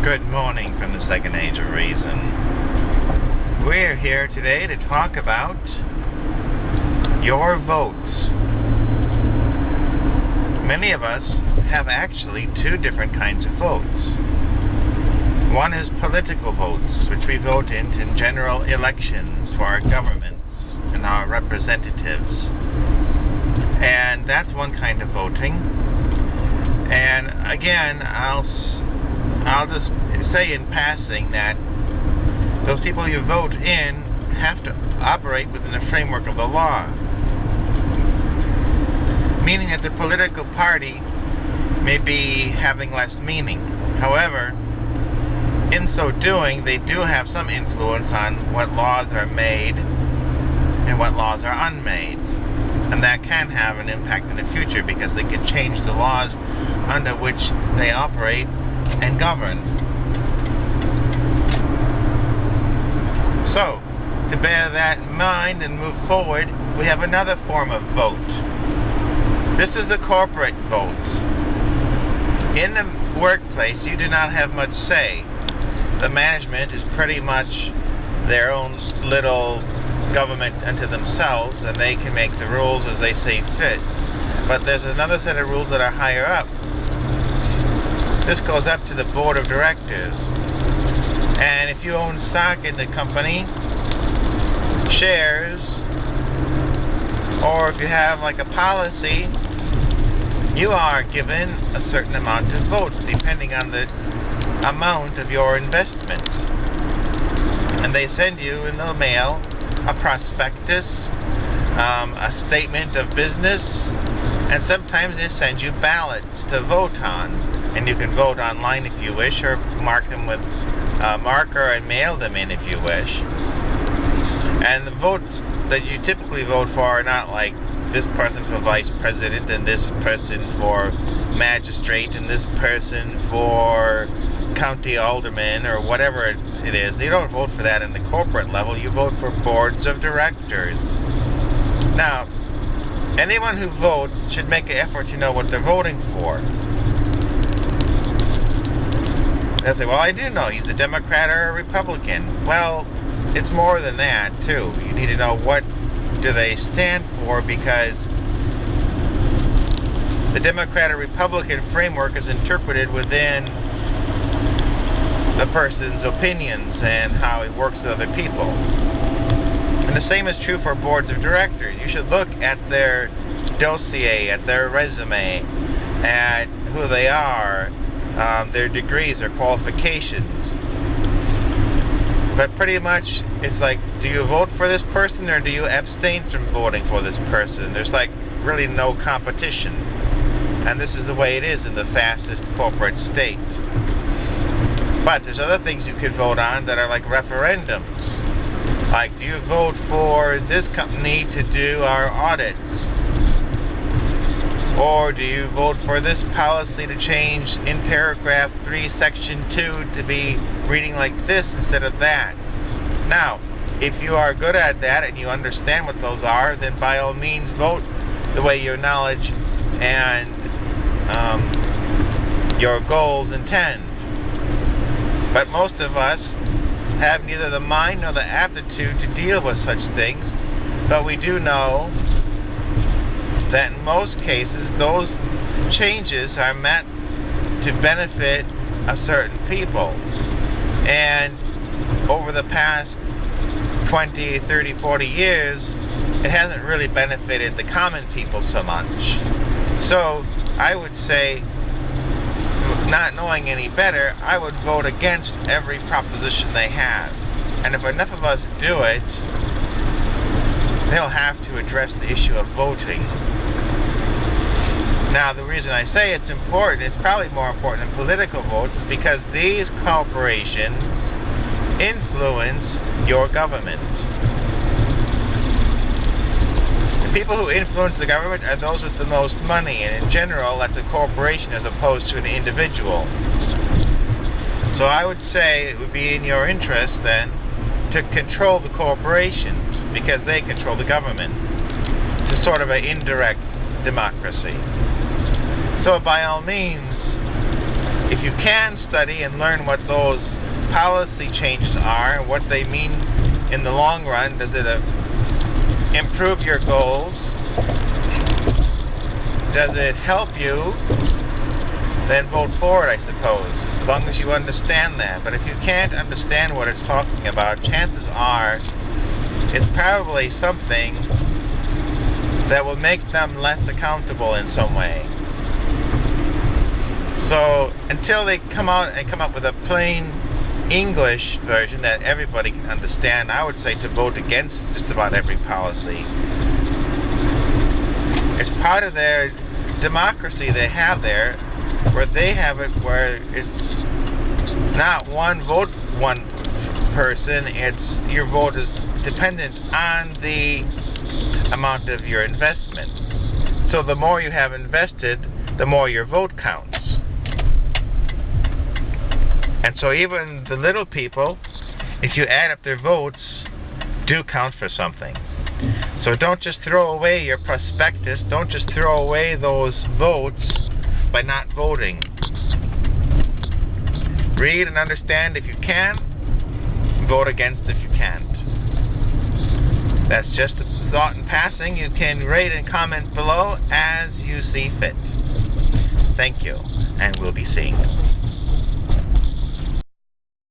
Good morning from the Second Age of Reason. We're here today to talk about your votes. Many of us have actually two different kinds of votes. One is political votes, which we vote in general elections for our governments and our representatives. And that's one kind of voting. And again, I'll just say in passing that those people you vote in have to operate within the framework of the law. Meaning that the political party may be having less meaning. However, in so doing, they do have some influence on what laws are made and what laws are unmade. And that can have an impact in the future because they can change the laws under which they operate and govern. So, to bear that in mind and move forward, we have another form of vote. This is the corporate vote. In the workplace, you do not have much say. The management is pretty much their own little government unto themselves, and they can make the rules as they see fit. But there's another set of rules that are higher up. This goes up to the board of directors. And if you own stock in the company, shares, or if you have like a policy, you are given a certain amount of votes depending on the amount of your investment. And they send you in the mail a prospectus, a statement of business, and sometimes they send you ballots to vote on. And you can vote online if you wish, or mark them with a marker and mail them in if you wish. And the votes that you typically vote for are not like this person for vice president, and this person for magistrate, and this person for county alderman, or whatever it is. You don't vote for that in the corporate level. You vote for boards of directors. Now, anyone who votes should make an effort to know what they're voting for. They'll say, well, I do know. He's a Democrat or a Republican. Well, it's more than that, too. You need to know what do they stand for, because the Democrat or Republican framework is interpreted within the person's opinions and how he works with other people. And the same is true for boards of directors. You should look at their dossier, at their resume, at who they are, their degrees or qualifications. But pretty much it's like, do you vote for this person or do you abstain from voting for this person? There's like really no competition. And this is the way it is in the fastest corporate state. But there's other things you could vote on that are like referendums. Like, do you vote for this company to do our audits? Or do you vote for this policy to change in paragraph 3, section 2 to be reading like this instead of that? Now, if you are good at that and you understand what those are, then by all means vote the way your knowledge and your goals intend. But most of us have neither the mind nor the aptitude to deal with such things, but we do know that in most cases those changes are meant to benefit a certain people. And over the past 20, 30, 40 years, it hasn't really benefited the common people so much. So I would say, not knowing any better, I would vote against every proposition they have. And if enough of us do it, they'll have to address the issue of voting. Now, the reason I say it's important, it's probably more important than political votes, is because these corporations influence your government. The people who influence the government are those with the most money, and in general, that's a corporation as opposed to an individual. So I would say it would be in your interest, then, to control the corporations, because they control the government. It's sort of an indirect democracy. So by all means, if you can study and learn what those policy changes are, what they mean in the long run, does it improve your goals? Does it help you? Then vote for it, I suppose, as long as you understand that. But if you can't understand what it's talking about, chances are it's probably something that will make them less accountable in some way. So until they come out and come up with a plain English version that everybody can understand, I would say to vote against just about every policy. It's part of their democracy they have there, where they have it where it's not one vote, one person, it's your vote is dependent on the amount of your investment. So the more you have invested, the more your vote counts. And so even the little people, if you add up their votes, do count for something. So don't just throw away your prospectus, don't just throw away those votes by not voting. Read and understand if you can, vote against if you can't. That's just a thought in passing. You can rate and comment below as you see fit. Thank you, and we'll be seeing you.